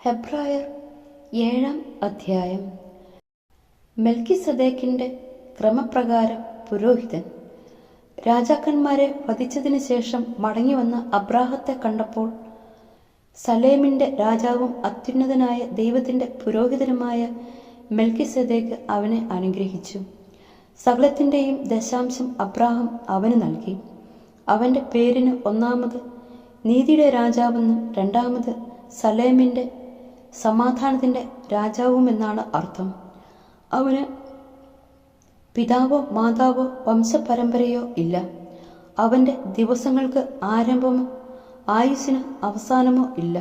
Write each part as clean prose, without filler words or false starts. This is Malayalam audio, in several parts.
ഹെബ്രായർ 7-ാം അധ്യായം. മെൽക്കിസദേക്കിന്റെ ക്രമപ്രകാരം പുരോഹിതൻ. രാജാക്കന്മാരെ വധിച്ചതിനു ശേഷം മടങ്ങിവന്ന അബ്രാഹത്തെ കണ്ടപ്പോൾ സലേമിന്റെ രാജാവും അത്യുന്നതനായ ദൈവത്തിന്റെ പുരോഹിതനുമായ മെൽക്കിസദേക്ക് അവനെ അനുഗ്രഹിച്ചു. സകലത്തിന്റെയും ദശാംശം അബ്രാഹം അവന് നൽകി. അവന്റെ പേരിന് ഒന്നാമത് നീതിയുടെ രാജാവെന്നും രണ്ടാമത് സലേമിന്റെ സമാധാനത്തിന്റെ രാജാവുമെന്നാണ് അർത്ഥം. അവന് പിതാവോ മാതാവോ വംശപരമ്പരയോ ഇല്ല. അവന്റെ ദിവസങ്ങൾക്ക് ആരംഭമോ ആയുസ്സിന് അവസാനമോ ഇല്ല.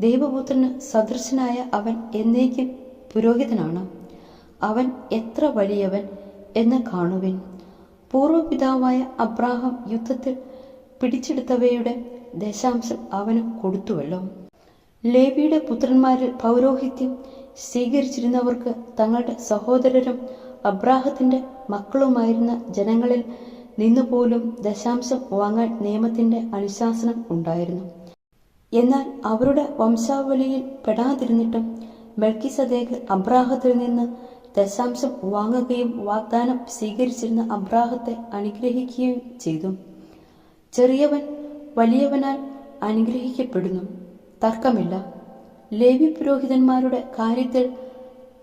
ദൈവപുത്രന് സദൃശനായ അവൻ എന്നേക്കും പുരോഹിതനാണ്. അവൻ എത്ര വലിയവൻ എന്ന് കാണുവിൻ. പൂർവപിതാവായ അബ്രാഹാം യുദ്ധത്തിൽ പിടിച്ചെടുത്തവയുടെ ദശാംശം അവന് കൊടുത്തുവല്ലോ. ലേവിയുടെ പുത്രന്മാരിൽ പൗരോഹിത്യം സ്വീകരിച്ചിരുന്നവർക്ക് തങ്ങളുടെ സഹോദരരും അബ്രാഹത്തിന്റെ മക്കളുമായിരുന്ന ജനങ്ങളിൽ നിന്നുപോലും ദശാംശം വാങ്ങാൻ നിയമത്തിന്റെ അനുശാസനം ഉണ്ടായിരുന്നു. എന്നാൽ അവരുടെ വംശാവലിയിൽ പെടാതിരുന്നിട്ടും മെൽക്കിസദേക്ക് അബ്രാഹത്തിൽ നിന്ന് ദശാംശം വാങ്ങുകയും വാഗ്ദാനം സ്വീകരിച്ചിരുന്ന അബ്രാഹത്തെ അനുഗ്രഹിക്കുകയും ചെയ്തു. ചെറിയവൻ വലിയവനാൽ അനുഗ്രഹിക്കപ്പെടുന്നു, തർക്കമില്ല. ലേവി പുരോഹിതന്മാരുടെ കാര്യത്തിൽ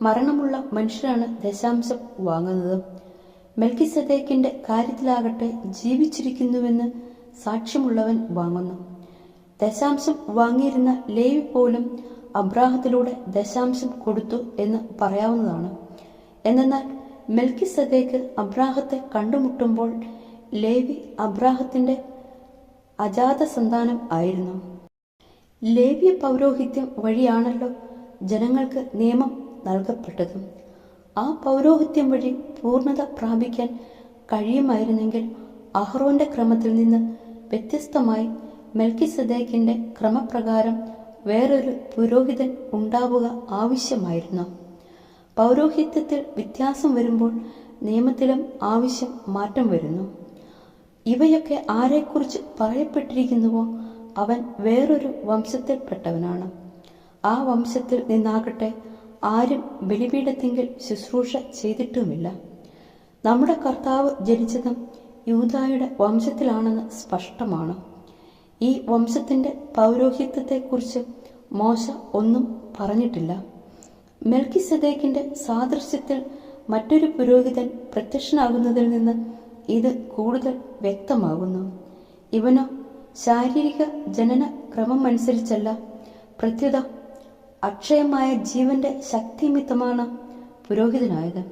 മരണമുള്ള മനുഷ്യരാണ് ദശാംശം വാങ്ങുന്നത്. മെൽക്കിസദേക്കിന്റെ കാര്യത്തിലാകട്ടെ ജീവിച്ചിരിക്കുന്നുവെന്ന് സാക്ഷ്യമുള്ളവൻ വാങ്ങുന്നു. ദശാംശം വാങ്ങിയിരുന്ന ലേവി പോലും അബ്രാഹത്തിലൂടെ ദശാംശം കൊടുത്തു എന്ന് പറയാവുന്നതാണ്. എന്നാൽ മെൽക്കിസദേക്ക് അബ്രാഹത്തെ കണ്ടുമുട്ടുമ്പോൾ ലേവി അബ്രാഹത്തിന്റെ അജാത സന്താനം ആയിരുന്നു. ലേവ്യ പൗരോഹിത്യം വഴിയാണല്ലോ ജനങ്ങൾക്ക് നിയമം നൽകപ്പെട്ടത്. ആ പൗരോഹിത്യം വഴി പൂർണ്ണത പ്രാപിക്കാൻ കഴിയുമായിരുന്നെങ്കിൽ അഹ്റോന്റെ ക്രമത്തിൽ നിന്ന് വ്യത്യസ്തമായി മെൽക്കിസദേക്കിന്റെ ക്രമപ്രകാരം വേറൊരു പുരോഹിതൻ ഉണ്ടാവുക ആവശ്യമായിരുന്നു. പൗരോഹിത്യത്തിൽ വ്യത്യാസം വരുമ്പോൾ നിയമത്തിലും ആവശ്യം മാറ്റം വരുന്നു. ഇവയൊക്കെ ആരെക്കുറിച്ച് പറയപ്പെട്ടിരിക്കുന്നുവോ അവൻ വേറൊരു വംശത്തിൽപ്പെട്ടവനാണ്. ആ വംശത്തിൽ നിന്നാകട്ടെ ആരും ബലിപീഠത്തിങ്കിൽ ശുശ്രൂഷ ചെയ്തിട്ടുമില്ല. നമ്മുടെ കർത്താവ് ജനിച്ചതും യൂദായുടെ വംശത്തിലാണെന്ന് സ്പഷ്ടമാണ്. ഈ വംശത്തിന്റെ പൗരോഹിത്യത്തെക്കുറിച്ച് മോശ ഒന്നും പറഞ്ഞിട്ടില്ല. മെൽക്കിസദേക്കിന്റെ സാദൃശ്യത്തിൽ മറ്റൊരു പുരോഹിതൻ പ്രത്യക്ഷനാകുന്നതിൽ നിന്ന് ഇത് കൂടുതൽ വ്യക്തമാകുന്നു. ഇവനോ ശാരീരിക ജനന ക്രമമനുസരിച്ചല്ല, പ്രത്യുത അക്ഷയമായ ജീവന്റെ ശക്തിമിത്തമാണ് പുരോഹിതനായത്.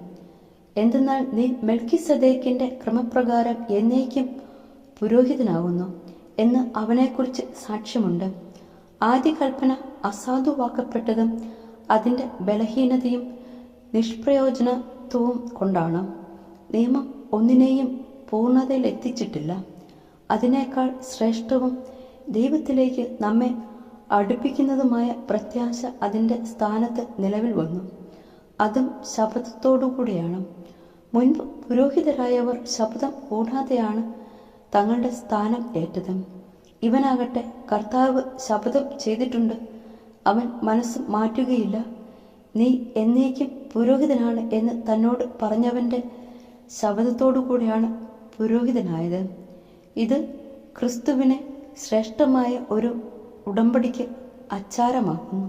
എന്തെന്നാൽ നീ മെൽക്കിസദേക്കിന്റെ ക്രമപ്രകാരം എന്നേക്കും പുരോഹിതനാകുന്നു എന്ന് അവനെക്കുറിച്ച് സാക്ഷ്യമുണ്ട്. ആദ്യ കൽപ്പന അസാധുവാക്കപ്പെട്ടതും അതിന്റെ ബലഹീനതയും നിഷ്പ്രയോജനത്വവും കൊണ്ടാണ്. നിയമം ഒന്നിനെയും പൂർണ്ണതയിൽ എത്തിച്ചിട്ടില്ല. അതിനേക്കാൾ ശ്രേഷ്ഠവും ദൈവത്തിലേക്ക് നമ്മെ അടുപ്പിക്കുന്നതുമായ പ്രത്യാശ അതിൻ്റെ സ്ഥാനത്ത് നിലവിൽ വന്നു. അതും ശബ്ദത്തോടുകൂടിയാണ്. മുൻപ് പുരോഹിതരായവർ ശബ്ദം കൂടാതെയാണ് തങ്ങളുടെ സ്ഥാനം ഏറ്റത്. ഇവനാകട്ടെ കർത്താവ് ശപഥം ചെയ്തിട്ടുണ്ട്, അവൻ മനസ്സ് മാറ്റുകയില്ല. നീ എന്നേക്കും പുരോഹിതനാണ് എന്ന് തന്നോട് പറഞ്ഞവന്റെ ശപഥത്തോടുകൂടിയാണ് പുരോഹിതനായത്. ഇത് ക്രിസ്തുവിനെ ശ്രേഷ്ഠമായ ഒരു ഉടമ്പടിക്ക് അച്ചാരമാക്കുന്നു.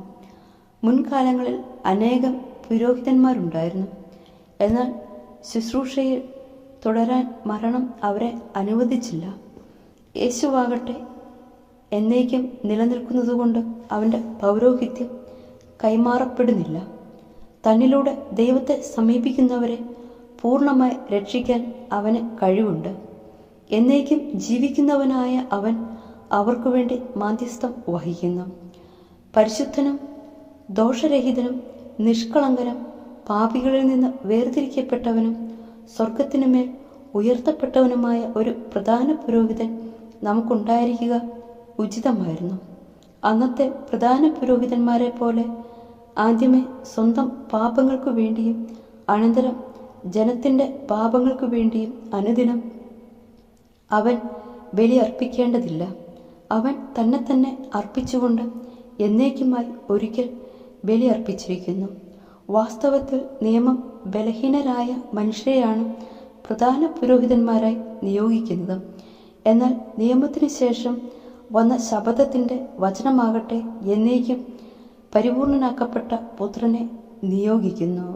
മുൻകാലങ്ങളിൽ അനേകം പുരോഹിതന്മാരുണ്ടായിരുന്നു. എന്നാൽ ശുശ്രൂഷയിൽ തുടരാൻ മരണം അവരെ അനുവദിച്ചില്ല. യേശുവാകട്ടെ എന്നേക്കും നിലനിൽക്കുന്നതുകൊണ്ട് അവൻ്റെ പൗരോഹിത്യം കൈമാറപ്പെടുന്നില്ല. തന്നിലൂടെ ദൈവത്തെ സമീപിക്കുന്നവരെ പൂർണ്ണമായി രക്ഷിക്കാൻ അവന് കഴിവുണ്ട്. എന്നേക്കും ജീവിക്കുന്നവനായ അവൻ അവർക്കു വേണ്ടി മാധ്യസ്ഥം വഹിക്കുന്നു. പരിശുദ്ധനും ദോഷരഹിതനും നിഷ്കളങ്കനും പാപികളിൽ നിന്ന് വേർതിരിക്കപ്പെട്ടവനും സ്വർഗത്തിനുമേൽ ഉയർത്തപ്പെട്ടവനുമായ ഒരു പ്രധാന പുരോഹിതൻ നമുക്കുണ്ടായിരിക്കുക ഉചിതമായിരുന്നു. അന്നത്തെ പ്രധാന പുരോഹിതന്മാരെ പോലെ ആദ്യമേ സ്വന്തം പാപങ്ങൾക്കു വേണ്ടിയും അനന്തരം ജനത്തിൻ്റെ പാപങ്ങൾക്കു വേണ്ടിയും അനുദിനം അവൻ ബലി അർപ്പിക്കേണ്ടതില്ല. അവൻ തന്നെ അർപ്പിച്ചുകൊണ്ട് എന്നേക്കുമായി ഒരിക്കൽ ബലിയർപ്പിച്ചിരിക്കുന്നു. വാസ്തവത്തിൽ നിയമം ബലഹീനരായ മനുഷ്യരെയാണ് പ്രധാന പുരോഹിതന്മാരായി നിയോഗിക്കുന്നത്. എന്നാൽ നിയമത്തിന് ശേഷം വന്ന ശപഥത്തിൻ്റെ വചനമാകട്ടെ എന്നേക്കും പരിപൂർണനാക്കപ്പെട്ട പുത്രനെ നിയോഗിക്കുന്നു.